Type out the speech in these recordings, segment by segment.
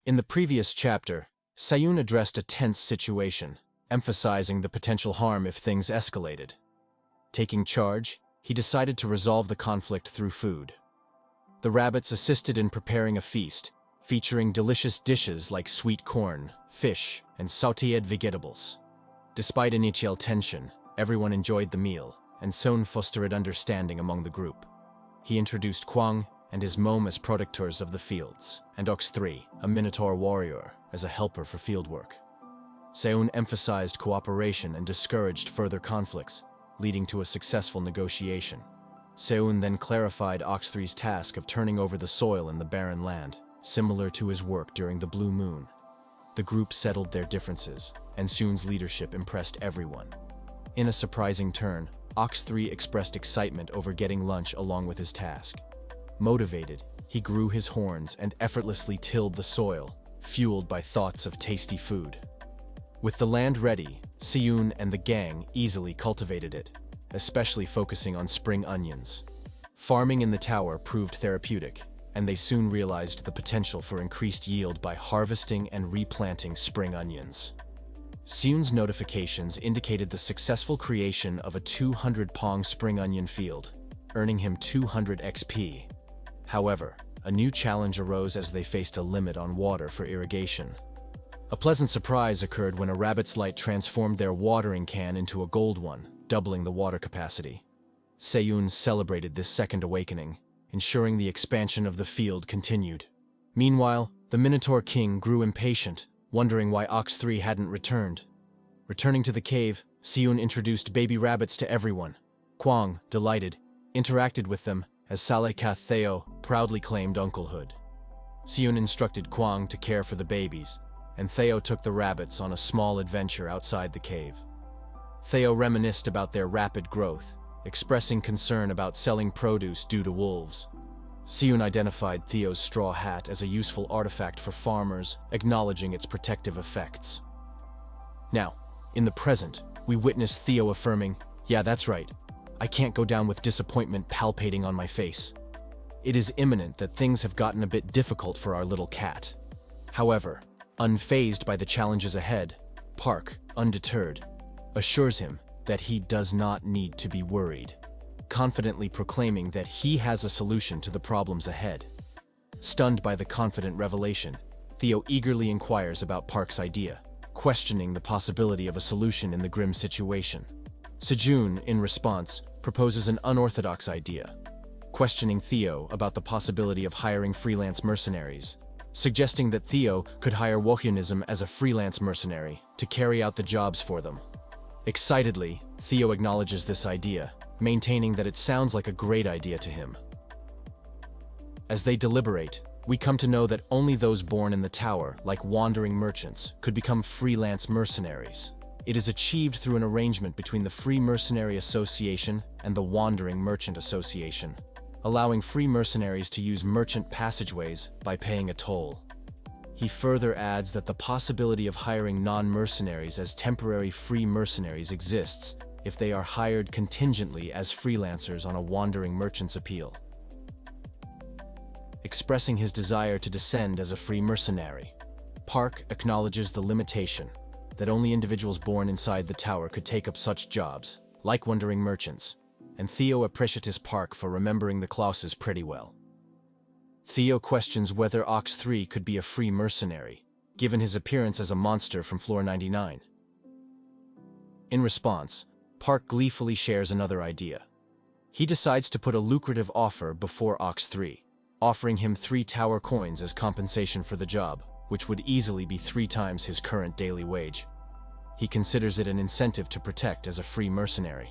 In the previous chapter, Sayun addressed a tense situation, emphasizing the potential harm if things escalated. Taking charge, he decided to resolve the conflict through food. The rabbits assisted in preparing a feast, featuring delicious dishes like sweet corn, fish, and sautéed vegetables. Despite initial tension, everyone enjoyed the meal, and Son fostered understanding among the group. He introduced Kwang and his mom as protectors of the fields, and Ox 3, a Minotaur warrior, as a helper for fieldwork. Seun emphasized cooperation and discouraged further conflicts, leading to a successful negotiation. Seun then clarified Ox 3's task of turning over the soil in the barren land, similar to his work during the Blue Moon. The group settled their differences, and Seun's leadership impressed everyone. In a surprising turn, Ox 3 expressed excitement over getting lunch along with his task. Motivated, he grew his horns and effortlessly tilled the soil, fueled by thoughts of tasty food. With the land ready, Seun and the gang easily cultivated it, especially focusing on spring onions. Farming in the tower proved therapeutic, and they soon realized the potential for increased yield by harvesting and replanting spring onions. Seun's notifications indicated the successful creation of a 200 pong spring onion field, earning him 200 XP. However, a new challenge arose as they faced a limit on water for irrigation. A pleasant surprise occurred when a rabbit's light transformed their watering can into a gold one, doubling the water capacity. Seun celebrated this second awakening, ensuring the expansion of the field continued. Meanwhile, the Minotaur King grew impatient, wondering why Ox 3 hadn't returned. Returning to the cave, Seun introduced baby rabbits to everyone. Kwang, delighted, interacted with them as Salekath Theo proudly claimed unclehood. Seun instructed Kwang to care for the babies, and Theo took the rabbits on a small adventure outside the cave. Theo reminisced about their rapid growth, expressing concern about selling produce due to wolves. Seun identified Theo's straw hat as a useful artifact for farmers, acknowledging its protective effects. Now, in the present, we witness Theo affirming, "Yeah, that's right. I can't go down with disappointment palpating on my face. It is imminent that things have gotten a bit difficult for our little cat." However, unfazed by the challenges ahead, Park, undeterred, assures him that he does not need to be worried, confidently proclaiming that he has a solution to the problems ahead. Stunned by the confident revelation, Theo eagerly inquires about Park's idea, questioning the possibility of a solution in the grim situation. Sejun, in response, proposes an unorthodox idea, questioning Theo about the possibility of hiring freelance mercenaries, suggesting that Theo could hire Wohyonism as a freelance mercenary to carry out the jobs for them. Excitedly, Theo acknowledges this idea, maintaining that it sounds like a great idea to him. As they deliberate, we come to know that only those born in the tower, like wandering merchants, could become freelance mercenaries. It is achieved through an arrangement between the Free Mercenary Association and the Wandering Merchant Association, allowing free mercenaries to use merchant passageways by paying a toll. He further adds that the possibility of hiring non-mercenaries as temporary free mercenaries exists if they are hired contingently as freelancers on a wandering merchant's appeal. Expressing his desire to descend as a free mercenary, Park acknowledges the limitation that only individuals born inside the tower could take up such jobs, like wandering merchants, and Theo appreciates Park for remembering the clauses pretty well. Theo questions whether Ox 3 could be a free mercenary, given his appearance as a monster from floor 99. In response, Park gleefully shares another idea. He decides to put a lucrative offer before Ox 3, offering him 3 tower coins as compensation for the job, which would easily be 3 times his current daily wage. He considers it an incentive to protect as a free mercenary.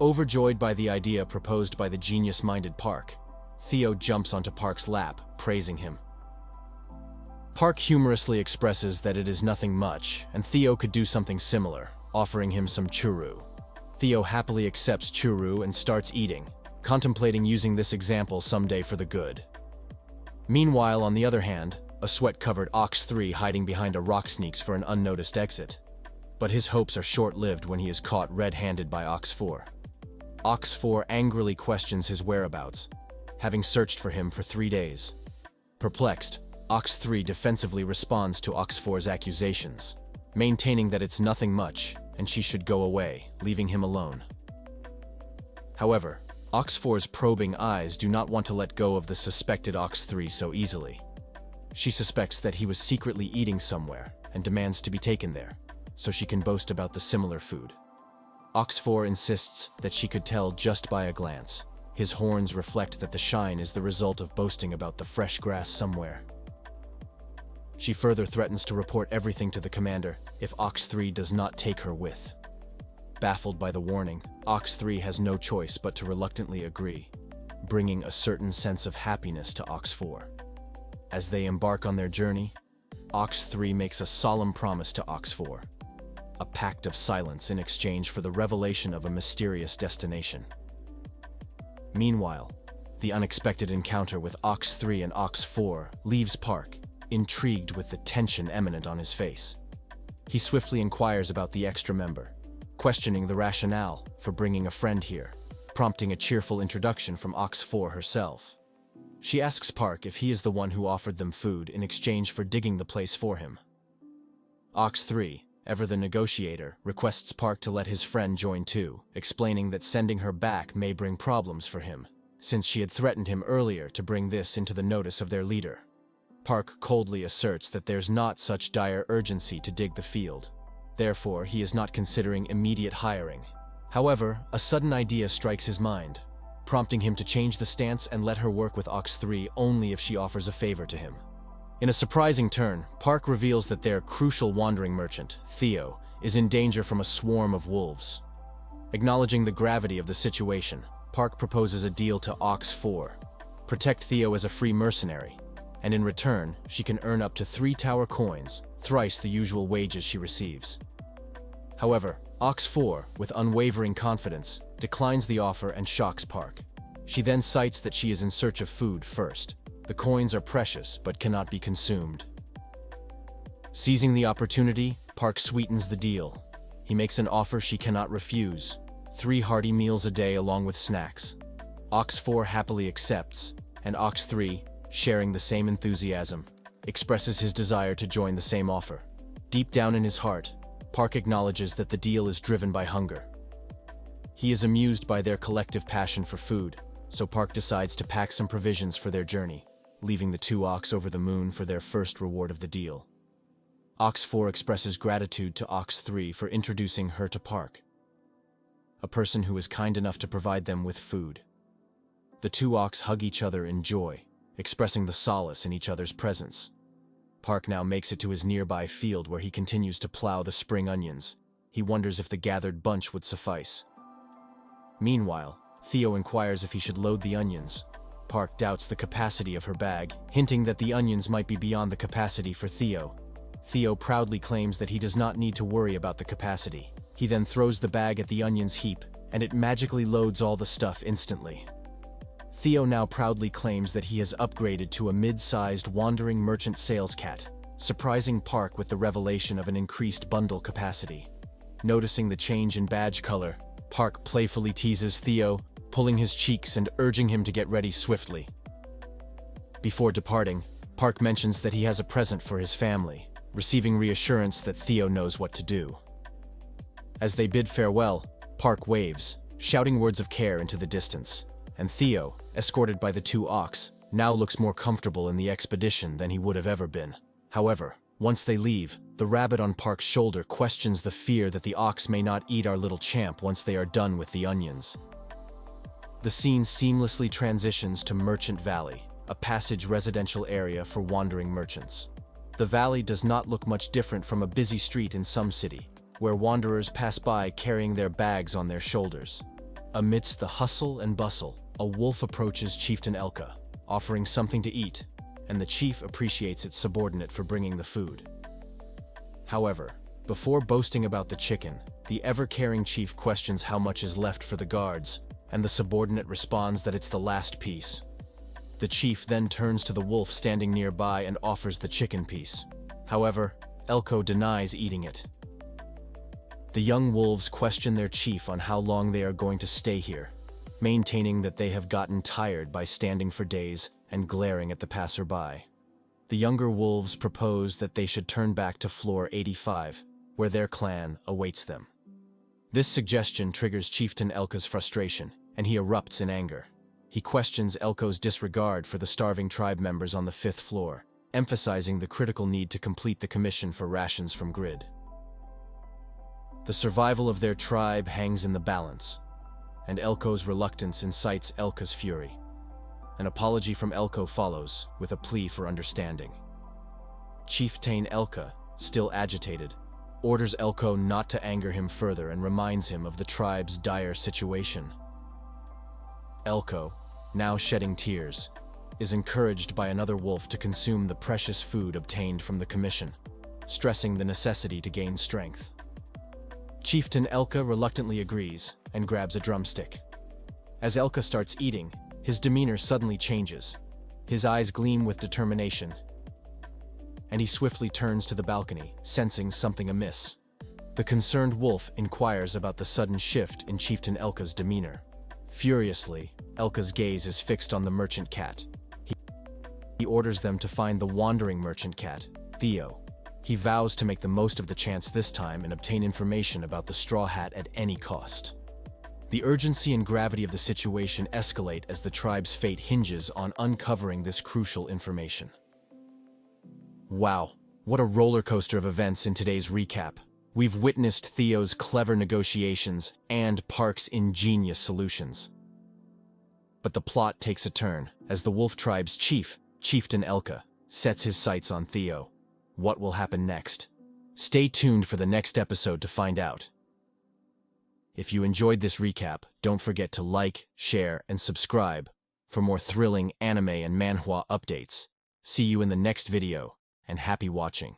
Overjoyed by the idea proposed by the genius-minded Park, Theo jumps onto Park's lap, praising him. Park humorously expresses that it is nothing much, and Theo could do something similar, offering him some churu. Theo happily accepts churu and starts eating, contemplating using this example someday for the good. Meanwhile, on the other hand, a sweat-covered Ox 3 hiding behind a rock sneaks for an unnoticed exit. But his hopes are short-lived when he is caught red-handed by Ox 4. Ox 4 angrily questions his whereabouts, having searched for him for 3 days. Perplexed, Ox 3 defensively responds to Ox 4's accusations, maintaining that it's nothing much and she should go away, leaving him alone. However, Ox 4's probing eyes do not want to let go of the suspected Ox 3 so easily. She suspects that he was secretly eating somewhere and demands to be taken there, so she can boast about the similar food. Ox 4 insists that she could tell just by a glance. His horns reflect that the shine is the result of boasting about the fresh grass somewhere. She further threatens to report everything to the commander if Ox 3 does not take her with. Baffled by the warning, Ox 3 has no choice but to reluctantly agree, bringing a certain sense of happiness to Ox 4. As they embark on their journey, Ox 3 makes a solemn promise to Ox 4, a pact of silence in exchange for the revelation of a mysterious destination. Meanwhile, the unexpected encounter with Ox 3 and Ox 4 leaves Park, intrigued with the tension eminent on his face. He swiftly inquires about the extra member, questioning the rationale for bringing a friend here, prompting a cheerful introduction from Ox 4 herself. She asks Park if he is the one who offered them food in exchange for digging the place for him. Ox 3, ever the negotiator, requests Park to let his friend join too, explaining that sending her back may bring problems for him, since she had threatened him earlier to bring this into the notice of their leader. Park coldly asserts that there's not such dire urgency to dig the field. Therefore, he is not considering immediate hiring. However, a sudden idea strikes his mind, prompting him to change the stance and let her work with Ox 3 only if she offers a favor to him. In a surprising turn, Park reveals that their crucial wandering merchant, Theo, is in danger from a swarm of wolves. Acknowledging the gravity of the situation, Park proposes a deal to Ox 4. Protect Theo as a free mercenary, and in return, she can earn up to 3 tower coins, thrice the usual wages she receives. However, Ox 4, with unwavering confidence, declines the offer and shocks Park. She then cites that she is in search of food first. The coins are precious but cannot be consumed. Seizing the opportunity, Park sweetens the deal. He makes an offer she cannot refuse: 3 hearty meals a day along with snacks. Ox 4 happily accepts, and Ox 3, sharing the same enthusiasm, expresses his desire to join the same offer. Deep down in his heart, Park acknowledges that the deal is driven by hunger. He is amused by their collective passion for food, so Park decides to pack some provisions for their journey, leaving the 2 Ox over the moon for their first reward of the deal. Ox 4 expresses gratitude to Ox 3 for introducing her to Park, a person who is kind enough to provide them with food. The 2 Ox hug each other in joy, expressing the solace in each other's presence. Park now makes it to his nearby field where he continues to plow the spring onions. He wonders if the gathered bunch would suffice. Meanwhile, Theo inquires if he should load the onions. Park doubts the capacity of her bag, hinting that the onions might be beyond the capacity for Theo. Theo proudly claims that he does not need to worry about the capacity. He then throws the bag at the onions heap, and it magically loads all the stuff instantly. Theo now proudly claims that he has upgraded to a mid-sized wandering merchant sales cat, surprising Park with the revelation of an increased bundle capacity. Noticing the change in badge color, Park playfully teases Theo, pulling his cheeks and urging him to get ready swiftly. Before departing, Park mentions that he has a present for his family, receiving reassurance that Theo knows what to do. As they bid farewell, Park waves, shouting words of care into the distance, and Theo, escorted by the 2 Ox, now looks more comfortable in the expedition than he would have ever been. However, once they leave, the rabbit on Park's shoulder questions the fear that the Ox may not eat our little champ once they are done with the onions. The scene seamlessly transitions to Merchant Valley, a passage residential area for wandering merchants. The valley does not look much different from a busy street in some city, where wanderers pass by carrying their bags on their shoulders. Amidst the hustle and bustle, a wolf approaches Chieftain Elka, offering something to eat, and the chief appreciates its subordinate for bringing the food. However, before boasting about the chicken, the ever-caring chief questions how much is left for the guards, and the subordinate responds that it's the last piece. The chief then turns to the wolf standing nearby and offers the chicken piece. However, Elko denies eating it. The young wolves question their chief on how long they are going to stay here, maintaining that they have gotten tired by standing for days and glaring at the passerby. The younger wolves propose that they should turn back to floor 85, where their clan awaits them. This suggestion triggers Chieftain Elka's frustration, and he erupts in anger. He questions Elko's disregard for the starving tribe members on the 5th floor, emphasizing the critical need to complete the commission for rations from Grid. The survival of their tribe hangs in the balance, and Elko's reluctance incites Elka's fury. An apology from Elko follows, with a plea for understanding. Chieftain Elka, still agitated, orders Elko not to anger him further and reminds him of the tribe's dire situation. Elko, now shedding tears, is encouraged by another wolf to consume the precious food obtained from the commission, stressing the necessity to gain strength. Chieftain Elka reluctantly agrees and grabs a drumstick. As Elka starts eating, his demeanor suddenly changes. His eyes gleam with determination, and he swiftly turns to the balcony, sensing something amiss. The concerned wolf inquires about the sudden shift in Chieftain Elka's demeanor. Furiously, Elka's gaze is fixed on the merchant cat. He orders them to find the wandering merchant cat, Theo. He vows to make the most of the chance this time and obtain information about the Straw Hat at any cost. The urgency and gravity of the situation escalate as the tribe's fate hinges on uncovering this crucial information. Wow, what a roller coaster of events in today's recap. We've witnessed Theo's clever negotiations and Park's ingenious solutions. But the plot takes a turn as the wolf tribe's chief, Chieftain Elka, sets his sights on Theo. What will happen next? Stay tuned for the next episode to find out. If you enjoyed this recap, don't forget to like, share, and subscribe for more thrilling anime and manhwa updates. See you in the next video, and happy watching.